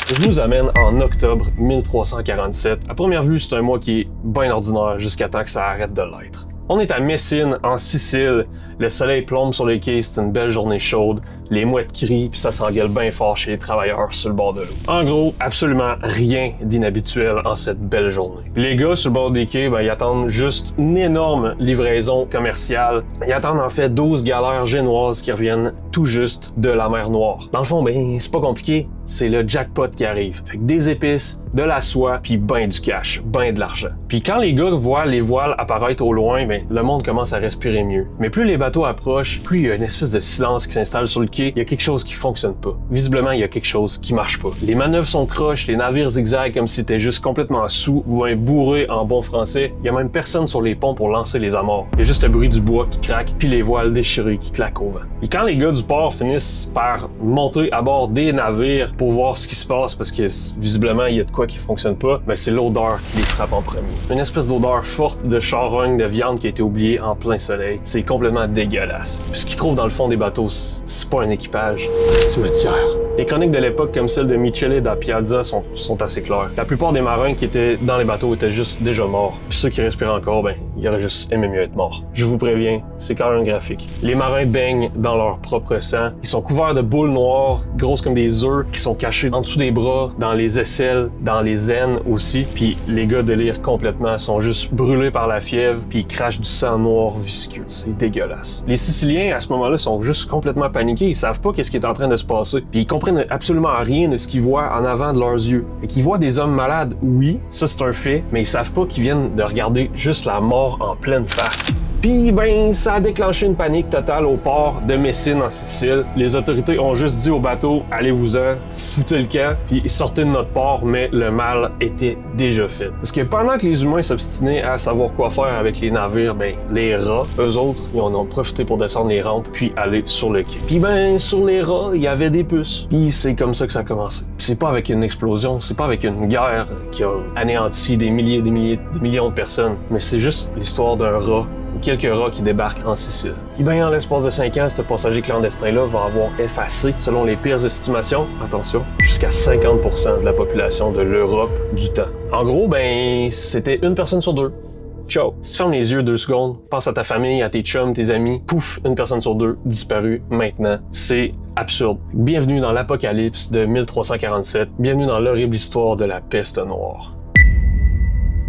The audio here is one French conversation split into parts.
Je nous amène en octobre 1347. À première vue, c'est un mois qui est bien ordinaire jusqu'à temps que ça arrête de l'être. On est à Messine, en Sicile. Le soleil plombe sur les quais, c'est une belle journée chaude. Les mouettes crient, puis ça s'engueule bien fort chez les travailleurs sur le bord de l'eau. En gros, absolument rien d'inhabituel en cette belle journée. Les gars sur le bord des quais, ils attendent juste une énorme livraison commerciale. Ils attendent en fait 12 galères génoises qui reviennent tout juste de la mer Noire. Dans le fond, c'est pas compliqué, c'est le jackpot qui arrive. Fait que des épices, de la soie, puis ben du cash, ben de l'argent. Puis quand les gars voient les voiles apparaître au loin, le monde commence à respirer mieux. Mais plus les bateaux approchent, plus il y a une espèce de silence qui s'installe sur le quai. Il y a quelque chose qui fonctionne pas. Visiblement, il y a quelque chose qui marche pas. Les manœuvres sont croches, les navires zigzaguent comme si t'étais juste complètement sous ou un bourré en bon français. Il y a même personne sur les ponts pour lancer les amarres. Il y a juste le bruit du bois qui craque, puis les voiles déchirées qui claquent au vent. Et quand les gars du port finissent par monter à bord des navires pour voir ce qui se passe, parce que visiblement, il y a de quoi qui fonctionne pas, c'est l'odeur qui les frappe en premier. Une espèce d'odeur forte de charogne, de viande qui a été oubliée en plein soleil. C'est complètement dégueulasse. Puis ce qu'ils trouvent dans le fond des bateaux, c'est pas un équipage, c'est un cimetière. Les chroniques de l'époque comme celle de Michele da Piazza sont assez claires. La plupart des marins qui étaient dans les bateaux étaient juste déjà morts. Puis ceux qui respiraient encore, ils auraient juste aimé mieux être morts. Je vous préviens, c'est quand même graphique. Les marins baignent dans leur propre sang. Ils sont couverts de boules noires, grosses comme des œufs, qui sont cachées en dessous des bras, dans les aisselles, dans les aines aussi. Puis les gars délirent complètement, sont juste brûlés par la fièvre, puis ils crachent du sang noir visqueux. C'est dégueulasse. Les Siciliens, à ce moment-là, sont juste complètement paniqués. Ils savent pas qu'est-ce qui est en train de se passer. Puis ils comprennent absolument rien de ce qu'ils voient en avant de leurs yeux. Et qu'ils voient des hommes malades, oui, ça c'est un fait, mais ils savent pas qu'ils viennent de regarder juste la mort en pleine face. Puis ça a déclenché une panique totale au port de Messine en Sicile. Les autorités ont juste dit au bateau, allez-vous-en, foutez le camp, puis sortez de notre port, mais le mal était déjà fait. Parce que pendant que les humains s'obstinaient à savoir quoi faire avec les navires, les rats, eux autres, ils en ont profité pour descendre les rampes, puis aller sur le quai. Puis sur les rats, il y avait des puces. Puis c'est comme ça que ça a commencé. Puis c'est pas avec une explosion, c'est pas avec une guerre qui a anéanti des millions de personnes, mais c'est juste l'histoire d'un rat, quelques rats qui débarquent en Sicile. Et en l'espace de 5 ans, ce passager clandestin-là va avoir effacé, selon les pires estimations, attention, jusqu'à 50% de la population de l'Europe du temps. En gros, c'était une personne sur deux. Ciao. Si tu fermes les yeux 2 secondes, pense à ta famille, à tes chums, tes amis, pouf, une personne sur 2 disparue maintenant. C'est absurde. Bienvenue dans l'apocalypse de 1347. Bienvenue dans l'horrible histoire de la peste noire.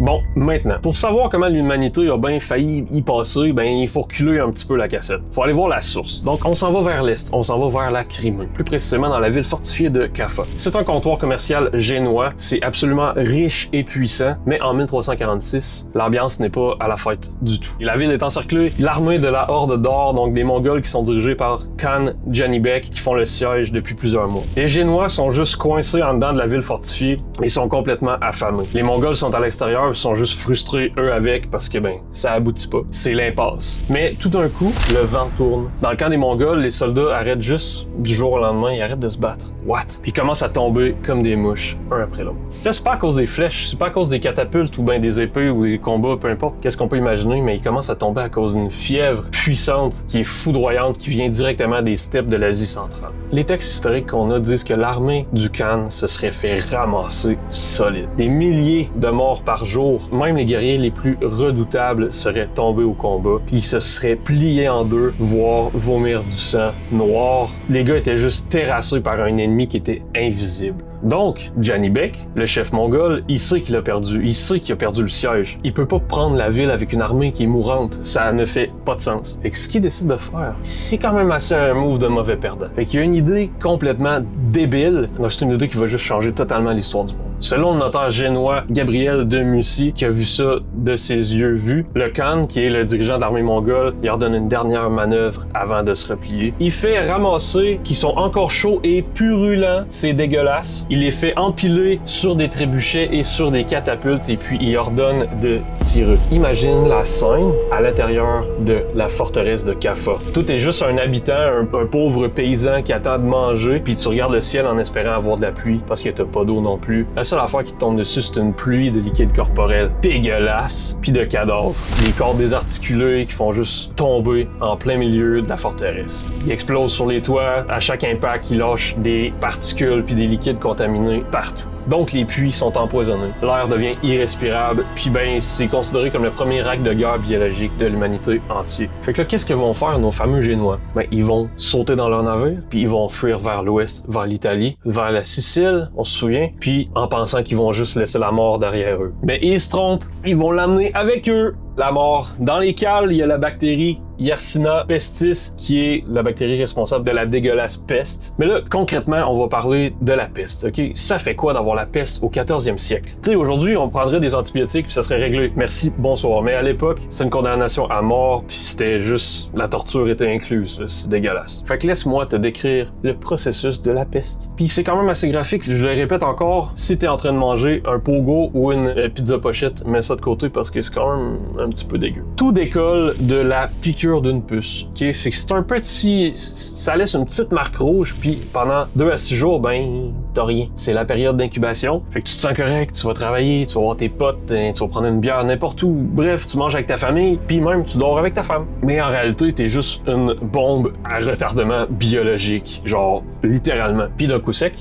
Bon, maintenant, pour savoir comment l'humanité a bien failli y passer, il faut reculer un petit peu la cassette. Faut aller voir la source. Donc, on s'en va vers l'est, on s'en va vers la Crimée, plus précisément dans la ville fortifiée de Caffa. C'est un comptoir commercial génois, c'est absolument riche et puissant, mais en 1346, l'ambiance n'est pas à la fête du tout. Et la ville est encerclée, l'armée de la Horde d'Or, donc des Mongols qui sont dirigés par Khan Janibek, qui font le siège depuis plusieurs mois. Les Génois sont juste coincés en dedans de la ville fortifiée et sont complètement affamés. Les Mongols sont à l'extérieur, sont juste frustrés eux avec parce que ça aboutit pas. C'est l'impasse. Mais tout d'un coup, le vent tourne. Dans le camp des Mongols, les soldats arrêtent juste du jour au lendemain, ils arrêtent de se battre. What? Puis ils commencent à tomber comme des mouches, un après l'autre. Là, c'est pas à cause des flèches, c'est pas à cause des catapultes ou des épées ou des combats, peu importe qu'est-ce qu'on peut imaginer, mais ils commencent à tomber à cause d'une fièvre puissante qui est foudroyante, qui vient directement des steppes de l'Asie centrale. Les textes historiques qu'on a disent que l'armée du Khan se serait fait ramasser solide. Des milliers de morts par jour. Même les guerriers les plus redoutables seraient tombés au combat, puis ils se seraient pliés en deux, voire vomir du sang noir. Les gars étaient juste terrassés par un ennemi qui était invisible. Donc, Janibek, le chef mongol, il sait qu'il a perdu. Il sait qu'il a perdu le siège. Il peut pas prendre la ville avec une armée qui est mourante. Ça ne fait pas de sens. Et ce qu'il décide de faire, c'est quand même assez un move de mauvais perdant. Fait qu'il y a une idée complètement débile. Donc, c'est une idée qui va juste changer totalement l'histoire du monde. Selon le notaire génois Gabriel de Mussy, qui a vu ça de ses yeux vus, le Khan, qui est le dirigeant de l'armée mongole, il ordonne une dernière manœuvre avant de se replier. Il fait ramasser, qui sont encore chauds et purulents, c'est dégueulasse. Il les fait empiler sur des trébuchets et sur des catapultes et puis il ordonne de tirer. Imagine la scène à l'intérieur de la forteresse de Caffa. Tout est juste un habitant, un pauvre paysan qui attend de manger, puis tu regardes le ciel en espérant avoir de la pluie parce que t'as pas d'eau non plus. La seule affaire qui te tombe dessus, c'est une pluie de liquide corporel dégueulasse, puis de cadavres. Des corps désarticulés qui font juste tomber en plein milieu de la forteresse. Ils explosent sur les toits, à chaque impact, ils lâchent des particules puis des liquides contaminés contaminés partout. Donc les puits sont empoisonnés, l'air devient irrespirable, puis ben c'est considéré comme le premier acte de guerre biologique de l'humanité entière. Fait que là, qu'est-ce que vont faire nos fameux Génois? Ben ils vont sauter dans leur navire, puis ils vont fuir vers l'ouest, vers l'Italie, vers la Sicile, on se souvient, puis en pensant qu'ils vont juste laisser la mort derrière eux. Mais ils se trompent, ils vont l'amener avec eux, la mort. Dans les cales, il y a la bactérie Yersinia pestis, qui est la bactérie responsable de la dégueulasse peste. Mais là, concrètement, on va parler de la peste, ok? Ça fait quoi d'avoir la peste au 14e siècle? Tu sais, aujourd'hui, on prendrait des antibiotiques puis ça serait réglé. Merci, bonsoir. Mais à l'époque, c'est une condamnation à mort puis c'était juste... la torture était incluse. C'est dégueulasse. Fait que laisse-moi te décrire le processus de la peste. Puis c'est quand même assez graphique. Je le répète encore, si t'es en train de manger un pogo ou une pizza pochette, mets ça de côté parce que c'est quand même un petit peu dégueu. Tout décolle de la piqûre d'une puce. Okay? Fait que c'est un petit... ça laisse une petite marque rouge, puis pendant 2 à 6 jours, ben, t'as rien. C'est la période d'incubation. Fait que tu te sens correct, tu vas travailler, tu vas voir tes potes, tu vas prendre une bière n'importe où. Bref, tu manges avec ta famille, puis même tu dors avec ta femme. Mais en réalité, t'es juste une bombe à retardement biologique. Genre, littéralement. Puis d'un coup sec,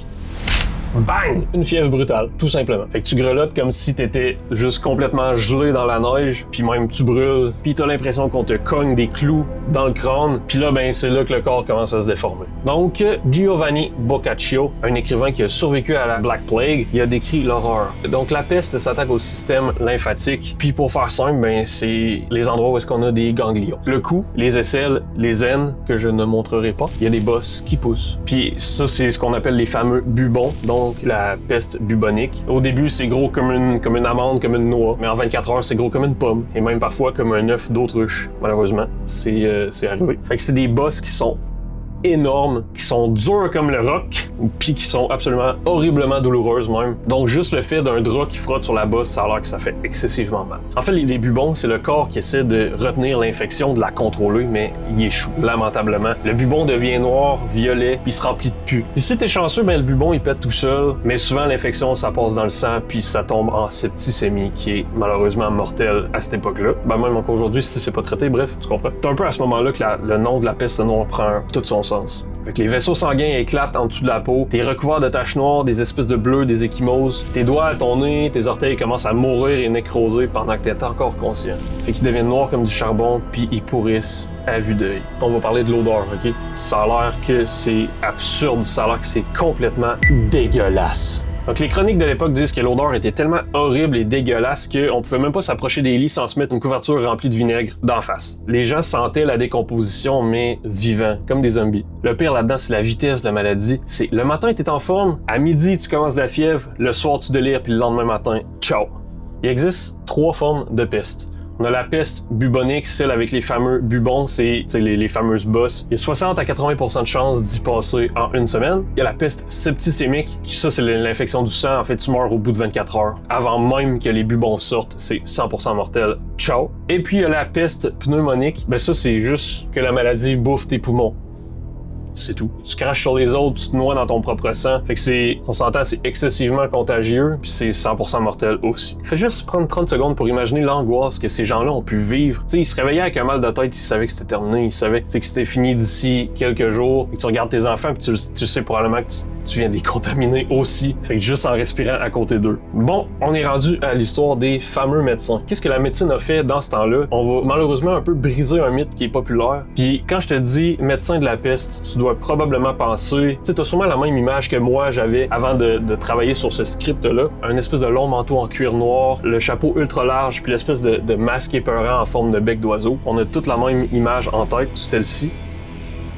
bang! Une fièvre brutale, tout simplement. Fait que tu grelottes comme si t'étais juste complètement gelé dans la neige, puis même tu brûles, puis t'as l'impression qu'on te cogne des clous dans le crâne, puis là, ben c'est là que le corps commence à se déformer. Donc, Giovanni Boccaccio, un écrivain qui a survécu à la Black Plague, il a décrit l'horreur. Donc la peste s'attaque au système lymphatique, puis pour faire simple, ben c'est les endroits où est-ce qu'on a des ganglions. Le cou, les aisselles, les aines, que je ne montrerai pas, il y a des bosses qui poussent. Puis ça, c'est ce qu'on appelle les fameux bubons, donc la peste bubonique. Au début, c'est gros comme une amande, comme une noix, mais en 24 heures, c'est gros comme une pomme, et même parfois comme un œuf d'autruche. Malheureusement, c'est arrivé. Fait que c'est des bosses qui sont énormes, qui sont dures comme le roc, puis qui sont absolument horriblement douloureuses même. Donc juste le fait d'un drap qui frotte sur la bosse, ça a l'air que ça fait excessivement mal. En fait, les bubons, c'est le corps qui essaie de retenir l'infection, de la contrôler, mais il échoue, lamentablement. Le bubon devient noir, violet, puis se remplit de pus. Puis si t'es chanceux, ben le bubon, il pète tout seul, mais souvent l'infection, ça passe dans le sang, puis ça tombe en septicémie, qui est malheureusement mortelle à cette époque-là. Ben même encore aujourd'hui, si c'est pas traité, bref, tu comprends. C'est un peu à ce moment-là que le nom de la peste noire prend tout son sens. Fait que les vaisseaux sanguins éclatent en dessous de la peau, t'es recouvert de taches noires, des espèces de bleus, des ecchymoses, tes doigts, ton nez, tes orteils commencent à mourir et nécroser pendant que t'es encore conscient. Fait qu'ils deviennent noirs comme du charbon, puis ils pourrissent à vue d'œil. On va parler de l'odeur, ok? Ça a l'air que c'est absurde, ça a l'air que c'est complètement dégueulasse. Donc les chroniques de l'époque disent que l'odeur était tellement horrible et dégueulasse qu'on pouvait même pas s'approcher des lits sans se mettre une couverture remplie de vinaigre d'en face. Les gens sentaient la décomposition, mais vivants, comme des zombies. Le pire là-dedans, c'est la vitesse de la maladie. C'est le matin, t'es en forme, à midi, tu commences la fièvre, le soir, tu délires, puis le lendemain matin, ciao! Il existe 3 formes de peste. On a la peste bubonique, celle avec les fameux bubons, c'est les fameuses bosses. Il y a 60 à 80% de chances d'y passer en une semaine. Il y a la peste septicémique, qui ça c'est l'infection du sang, en fait tu meurs au bout de 24 heures. Avant même que les bubons sortent, c'est 100% mortel. Ciao! Et puis il y a la peste pneumonique, ben ça c'est juste que la maladie bouffe tes poumons. C'est tout. Tu craches sur les autres, tu te noies dans ton propre sang. Fait que on s'entend, c'est excessivement contagieux, puis c'est 100% mortel aussi. Fais juste prendre 30 secondes pour imaginer l'angoisse que ces gens-là ont pu vivre. Tu sais, ils se réveillaient avec un mal de tête, ils savaient que c'était terminé, ils savaient que c'était fini d'ici quelques jours, et que tu regardes tes enfants, puis tu sais probablement que tu viens de les contaminer aussi. Fait que juste en respirant à côté d'eux. Bon, on est rendu à l'histoire des fameux médecins. Qu'est-ce que la médecine a fait dans ce temps-là? On va malheureusement un peu briser un mythe qui est populaire. Puis quand je te dis médecin de la peste, tu dois probablement penser, tu sais, t'as sûrement la même image que moi j'avais avant de travailler sur ce script-là. Un espèce de long manteau en cuir noir, le chapeau ultra large, puis l'espèce de masque épeurant en forme de bec d'oiseau. On a toute la même image en tête, celle-ci.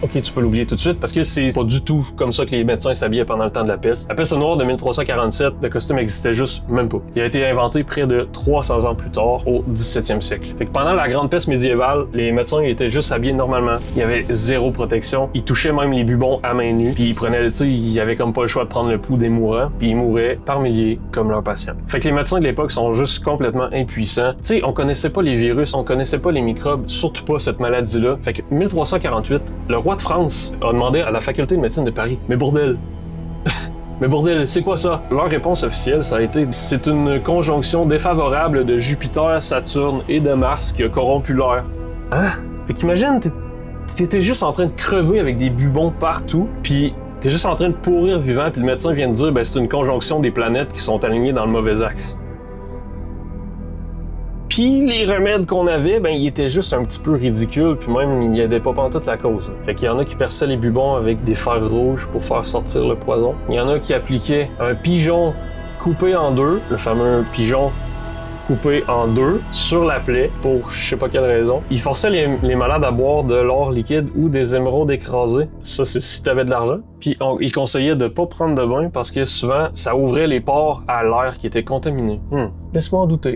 Ok, tu peux l'oublier tout de suite parce que c'est pas du tout comme ça que les médecins s'habillaient pendant le temps de la peste. La peste noire de 1347, le costume existait juste même pas. Il a été inventé près de 300 ans plus tard, au 17e siècle. Fait que pendant la grande peste médiévale, les médecins étaient juste habillés normalement. Il y avait zéro protection. Ils touchaient même les bubons à main nue. Puis ils prenaient, tu sais, ils avaient comme pas le choix de prendre le pouls des mourants. Puis ils mouraient par milliers comme leurs patients. Fait que les médecins de l'époque sont juste complètement impuissants. Tu sais, on connaissait pas les virus, on connaissait pas les microbes, surtout pas cette maladie-là. Fait que 1348, le roi de France a demandé à la faculté de médecine de Paris, mais bordel, mais bordel, c'est quoi ça? Leur réponse officielle, ça a été « C'est une conjonction défavorable de Jupiter, Saturne et de Mars qui a corrompu l'air. » Hein? Fait qu'imagine, t'étais juste en train de crever avec des bubons partout, puis T'es juste en train de pourrir vivant, puis le médecin vient de dire ben c'est une conjonction des planètes qui sont alignées dans le mauvais axe. Puis les remèdes qu'on avait, ben ils étaient juste un petit peu ridicules, puis même ils aidaient pas pantoute la cause. Fait qu'il y en a qui perçaient les bubons avec des fers rouges pour faire sortir le poison. Il y en a qui appliquaient un pigeon coupé en deux, le fameux pigeon coupé en deux sur la plaie pour je sais pas quelle raison. Ils forçaient les malades à boire de l'or liquide ou des émeraudes écrasées. Ça, c'est si t'avais de l'argent. Puis ils conseillaient de pas prendre de bain parce que souvent, ça ouvrait les pores à l'air qui était contaminé. Laisse-moi en douter.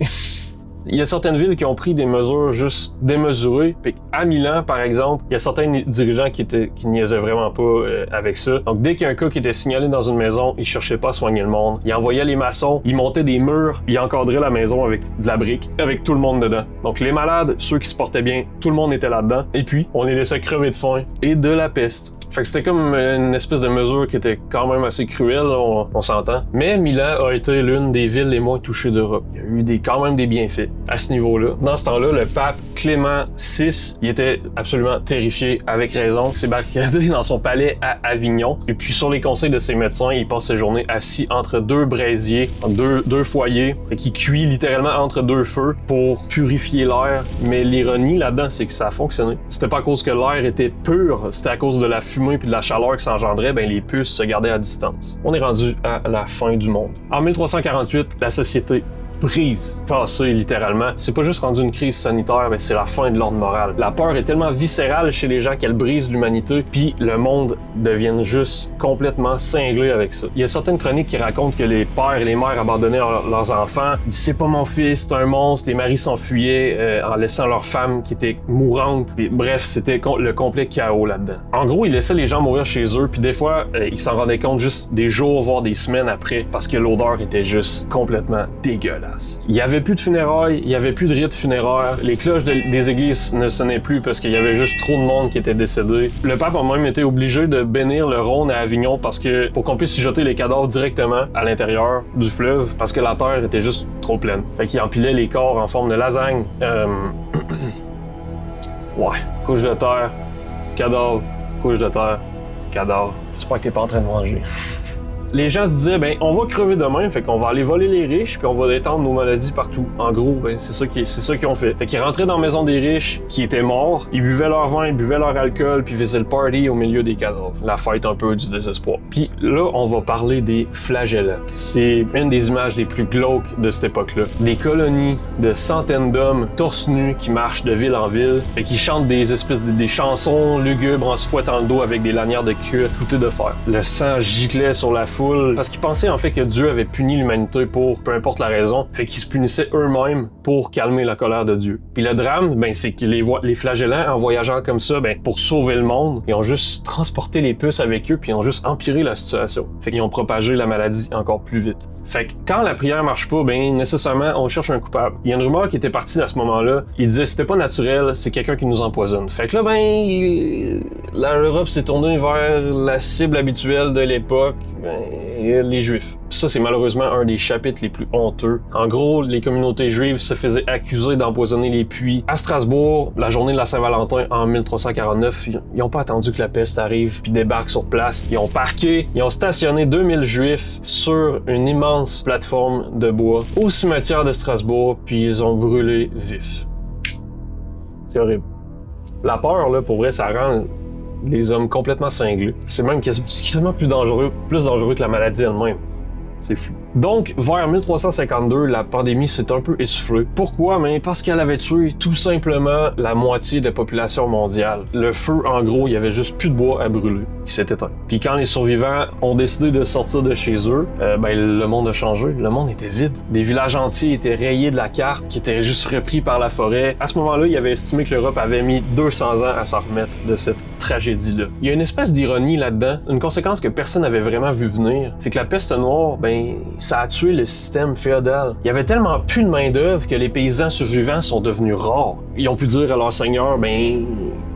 Il y a certaines villes qui ont pris des mesures juste démesurées. Puis à Milan, par exemple, il y a certains dirigeants qui niaisaient vraiment pas avec ça. Donc dès qu'il y a un cas qui était signalé dans une maison, ils cherchaient pas à soigner le monde. Ils envoyaient les maçons, ils montaient des murs, ils encadraient la maison avec de la brique, avec tout le monde dedans. Donc les malades, ceux qui se portaient bien, tout le monde était là-dedans. Et puis, on les laissait crever de faim et de la peste. Fait que c'était comme une espèce de mesure qui était quand même assez cruelle, on s'entend. Mais Milan a été l'une des villes les moins touchées d'Europe. Il y a eu quand même des bienfaits à ce niveau-là. Dans ce temps-là, le pape Clément VI, il était absolument terrifié, avec raison, il s'est barricadé dans son palais à Avignon. Et puis sur les conseils de ses médecins, il passe ses journées assis entre deux braisiers, deux foyers, et qui cuit littéralement entre deux feux pour purifier l'air. Mais l'ironie là-dedans, c'est que ça a fonctionné. C'était pas à cause que l'air était pur, c'était à cause de la fumée puis de la chaleur qui s'engendrait, ben les puces se gardaient à distance. On est rendu à la fin du monde. En 1348, la société brise, cassée littéralement. C'est pas juste rendu une crise sanitaire, mais c'est la fin de l'ordre moral. La peur est tellement viscérale chez les gens qu'elle brise l'humanité, puis le monde devient juste complètement cinglé avec ça. Il y a certaines chroniques qui racontent que les pères et les mères abandonnaient leurs enfants. Ils disaient c'est pas mon fils, c'est un monstre. Les maris s'enfuyaient en laissant leurs femmes qui étaient mourantes. Puis, bref, c'était le complet chaos là-dedans. En gros, ils laissaient les gens mourir chez eux, puis des fois, ils s'en rendaient compte juste des jours, voire des semaines après, parce que l'odeur était juste complètement dégueulasse. Il n'y avait plus de funérailles, il n'y avait plus de rites funéraires, les cloches des églises ne sonnaient plus parce qu'il y avait juste trop de monde qui était décédé. Le pape a même été obligé de bénir le Rhône à Avignon pour qu'on puisse y jeter les cadavres directement à l'intérieur du fleuve parce que la terre était juste trop pleine. Fait qu'il empilait les corps en forme de lasagne. Ouais, couche de terre, cadavre, couche de terre, cadavre. J'espère que t'es pas en train de manger. Les gens se disaient, ben, on va crever demain, fait qu'on va aller voler les riches, puis on va étendre nos maladies partout. En gros, ben, c'est ça qu'ils ont fait. Fait qu'ils rentraient dans la maison des riches, qui étaient morts, ils buvaient leur vin, ils buvaient leur alcool, puis faisaient le party au milieu des cadavres. La fête un peu du désespoir. Puis là, on va parler des flagellants. C'est une des images les plus glauques de cette époque-là. Des colonies de centaines d'hommes torse nus qui marchent de ville en ville, et qui chantent des espèces des chansons lugubres en se fouettant le dos avec des lanières de cuir cloutées de fer. Le sang giclait sur la foule, parce qu'ils pensaient en fait que Dieu avait puni l'humanité pour peu importe la raison, fait qu'ils se punissaient eux-mêmes pour calmer la colère de Dieu. Puis le drame, ben c'est que les flagellants, en voyageant comme ça, ben pour sauver le monde, ils ont juste transporté les puces avec eux, puis ils ont juste empiré la situation. Fait qu'ils ont propagé la maladie encore plus vite. Fait que quand la prière marche pas, ben nécessairement on cherche un coupable. Il y a une rumeur qui était partie à ce moment-là. Il disait c'était pas naturel, c'est quelqu'un qui nous empoisonne. Fait que là l'Europe s'est tournée vers la cible habituelle de l'époque, les Juifs. Ça c'est malheureusement un des chapitres les plus honteux. En gros, les communautés juives se faisaient accuser d'empoisonner les puits. À Strasbourg, la journée de la Saint-Valentin en 1349, ils ont pas attendu que la peste arrive puis débarque sur place. Ils ont parqué, ils ont stationné 2000 Juifs sur une immense plateforme de bois au cimetière de Strasbourg, puis ils ont brûlé vif. C'est horrible. La peur, là, pour vrai, ça rend les hommes complètement cinglés. C'est même quasiment plus dangereux que la maladie elle-même. C'est fou. Donc, vers 1352, la pandémie s'est un peu essoufflée. Pourquoi? Mais parce qu'elle avait tué tout simplement la moitié de la population mondiale. Le feu, en gros, il y avait juste plus de bois à brûler, qui s'est éteint. Puis quand les survivants ont décidé de sortir de chez eux, le monde a changé. Le monde était vide. Des villages entiers étaient rayés de la carte, qui étaient juste repris par la forêt. À ce moment-là, il avait estimé que l'Europe avait mis 200 ans à s'en remettre de cette tragédie-là. Il y a une espèce d'ironie là-dedans. Une conséquence que personne n'avait vraiment vu venir, c'est que la peste noire, ça a tué le système féodal. Il y avait tellement plus de main-d'œuvre que les paysans survivants sont devenus rares. Ils ont pu dire à leur seigneur,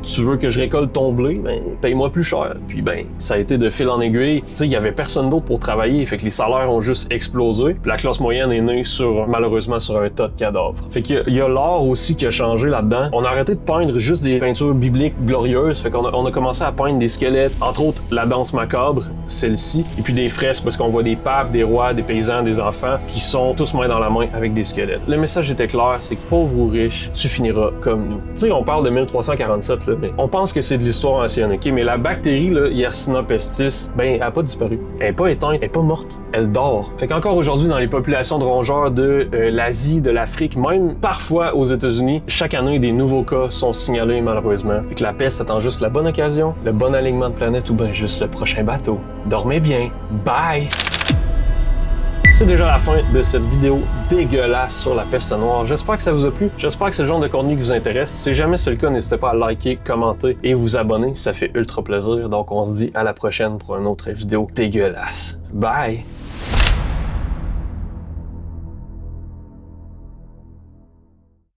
tu veux que je récolte ton blé, paye-moi plus cher. Puis ça a été de fil en aiguille. Tu sais, il y avait personne d'autre pour travailler, fait que les salaires ont juste explosé. Puis la classe moyenne est née malheureusement sur un tas de cadavres. Fait qu'il y a l'art aussi qui a changé là-dedans. On a arrêté de peindre juste des peintures bibliques glorieuses, fait qu'on on a commencé à peindre des squelettes, entre autres la danse macabre, celle-ci, et puis des fresques parce qu'on voit des papes, des rois, des paysans, des enfants qui sont tous main dans la main avec des squelettes. Le message était clair, c'est que pauvre ou riche, tu finiras comme nous. Tu sais, on parle de 1347, là, mais on pense que c'est de l'histoire ancienne, ok? Mais la bactérie, là, Yersinia pestis, ben, elle a pas disparu. Elle est pas éteinte, elle est pas morte. Elle dort. Fait qu'encore aujourd'hui, dans les populations de rongeurs de l'Asie, de l'Afrique, même parfois aux États-Unis, chaque année, des nouveaux cas sont signalés, malheureusement. Fait que la peste attend juste la bonne occasion, le bon alignement de planète ou ben juste le prochain bateau. Dormez bien. Bye! C'est déjà la fin de cette vidéo dégueulasse sur la peste noire. J'espère que ça vous a plu. J'espère que c'est le genre de contenu qui vous intéresse. Si jamais c'est le cas, n'hésitez pas à liker, commenter et vous abonner. Ça fait ultra plaisir. Donc on se dit à la prochaine pour une autre vidéo dégueulasse. Bye!